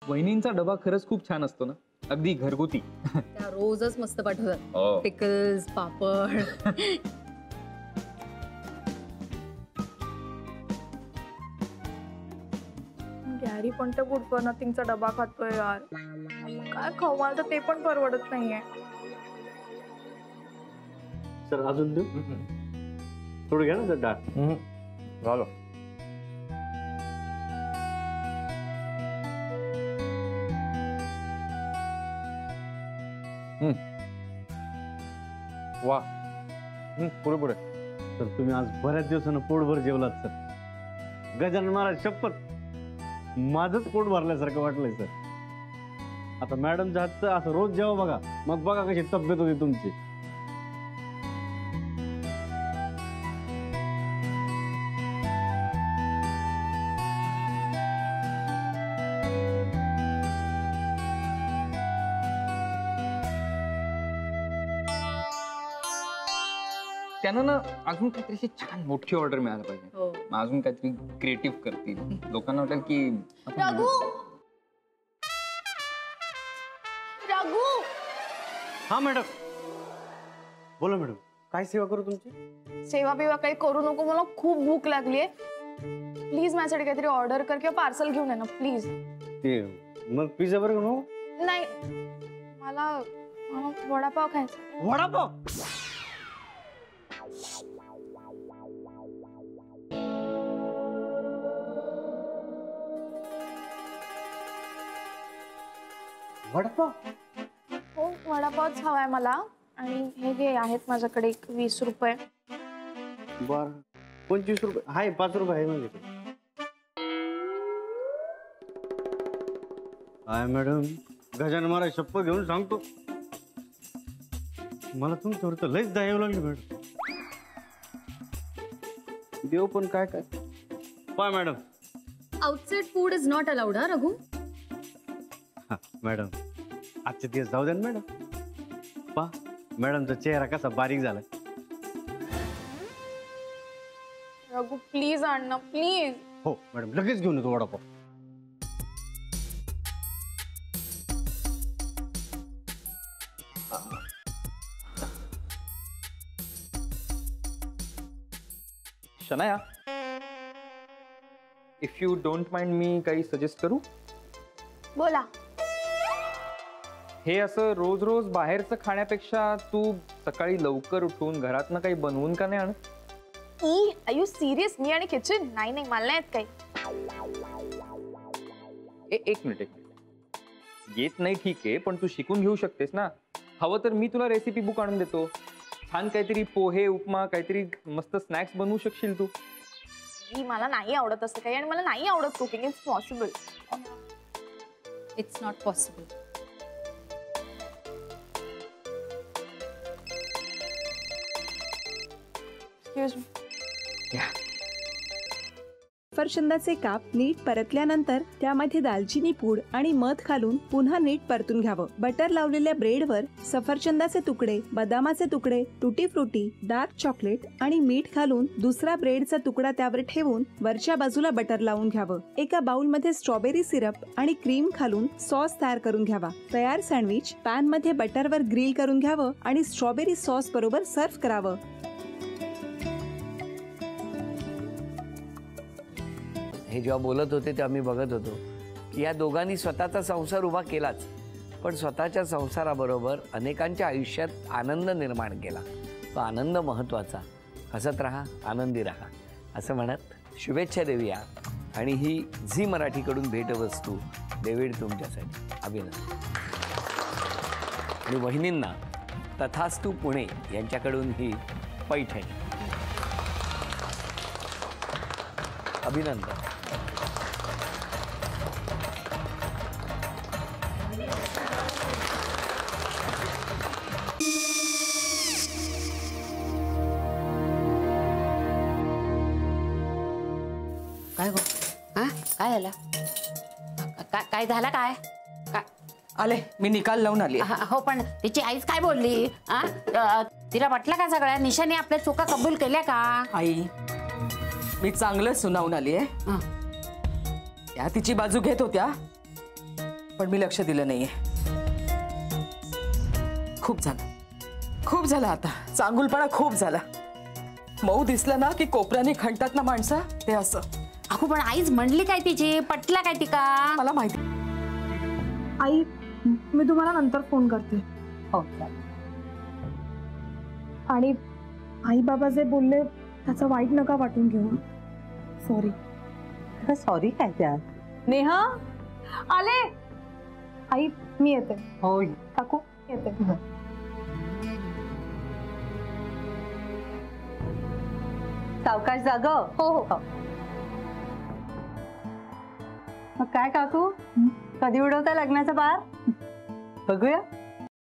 वहिनींचा डबा खरंच खूप छान असतो ना, अगदी घरगुती. त्या रोजच मस्त पाठवतात, पिकल्स, पापड. गॅरी पण तर गुड फॉर नथिंगचा डबा खातोय यार. काय खाऊ, मला तर ते पण परवडत नाहीये. सर अजून देऊ? थोडं घ्या ना सर डाळ. झालं. वा, पुढे पुढे. तर तुम्ही आज बऱ्याच दिवसानं पोटभर जेवलात सर. गजानन महाराज शपथ, माझंच पोट भरल्यासारखं वाटलंय सर. आता मॅडमच्या हातचं असं रोज जेवा बघा, मग बघा कशी तब्येत होती तुमची. त्यांना ना अजून काहीतरी अशी छान मोठी ऑर्डर मिळायला पाहिजे. मग अजून काहीतरी क्रिएटिव्ह करतील, लोकांना वाटेल की रघु, रघु. हा मॅडम, बोला मॅडम, काय सेवा करू तुमची? सेवा बिवा काही करू नको, मला खूप भूक लागलीये. प्लीज माझ्यासाठी काहीतरी ऑर्डर कर किंवा पार्सल घेऊन ये ना प्लीज. ते मग पिझ्झा बर्गर नको? नाही, मला वडापाव खायचा. वडापाव? वडापाव? हो, वडापावच हवाय मला. आणि हे घे, आहेत माझ्याकडे 20 रुपये. बर, 25 रुपये आहे, 5 रुपये आहे माझ्याकडे. काय मॅडम, गजानन महाराज शपथ घेऊन सांगतो, मला तुमच्यावर तर लयच दया येऊ लागली मॅडम. देव पण काय काय. पाय madam, outside food is not allowed. हा रघु. मॅडम आजचे दिवस जाऊ द्या ना मॅडम. पा मॅडमचा चेहरा कसा बारीक झालाय. रघु प्लीज आण ना प्लीज. हो मॅडम, लगेच घेऊन येतो vada pav. Shanaya, if you don't mind मी काही सजेस्ट करू? बोला. हे असं रोज रोज बाहेरचं खाण्यापेक्षा तू सकाळी लवकर उठून घरातनं काही बनवून का नाही आणत? R you serious? मी आणि किचन? नाही नाही, मला नाही येत काही. एक मिनिट. येत नाही ठीक आहे, पण तू शिकून घेऊ शकतेस ना. हवं तर मी तुला रेसिपी बुक आणून देतो. छान काहीतरी पोहे, उपमा, काहीतरी मस्त स्नॅक्स बनवू शकशील तू. मला नाही आवडत असं काही, आणि मला नाही आवडत cooking. It's possible. It's not possible. Excuse me. सफरचंदाचे काप नीट परतल्यानंतर त्यामध्ये दालचिनी पूड आणि मध घालून पुन्हा नीट परतून घ्यावं. बटर लावलेल्या ब्रेडवर सफरचंदाचे तुकडे, बदामाचे तुकडे, टुटी फ्रुटी, डार्क चॉकलेट आणि मीठ घालून दुसरा ब्रेडचा तुकडा त्यावर ठेवून वरच्या बाजूला बटर लावून घ्यावं. एका बाउलमध्ये स्ट्रॉबेरी सिरप आणि क्रीम घालून सॉस तयार करून घ्यावा. तयार सँडविच पॅन मध्ये बटरवर ग्रिल करून घ्यावं आणि स्ट्रॉबेरी सॉस बरोबर सर्व्ह करावं. हे जेव्हा बोलत होते तेव्हा मी बघत होतो की या दोघांनी स्वतःचा संसार उभा केलाच, पण स्वतःच्या संसाराबरोबर अनेकांच्या आयुष्यात आनंद निर्माण केला. तो आनंद महत्त्वाचा. हसत राहा, आनंदी राहा असं म्हणत शुभेच्छा देऊया. आणि ही झी मराठीकडून भेटवस्तू डेव्हिड तुमच्यासाठी. अभिनंदन. आणि वहिनींना तथास्तू पुणे यांच्याकडून ही पैठणी. अभिनंदन. काय गो? हा काय झालं? काय झालं? काय आले, मी निकाल लावून आली. हो, पण तिची आईच काय बोलली? तिला वाटलं का सगळ्या निशाने आपल्या चुका कबूल केल्या का? आई, मी चांगलं सुनावून आली आहे. त्या तिची बाजू घेत होत्या, पण मी लक्ष दिलं नाहीये. खूप झालं आता. चांगुलपणा खूप झाला. मऊ दिसलं ना की कोपऱ्याने खणतात ना माणसं, ते असं. अगो पण आईच म्हणली काय तिची, पटला काय तिका? मला माहिती. आई मी तुम्हाला नंतर फोन करते. हो आणि आई बाबा जे बोलले त्याचं वाईट नका वाटून घेऊ. सॉरी. सॉरी काय त्यात? नेहा आले. आई मी येते. हो काकू येते. सावकाश जाग. हो हो. मग काय काकू, कधी उडवता लग्नाचा बार? बघूया.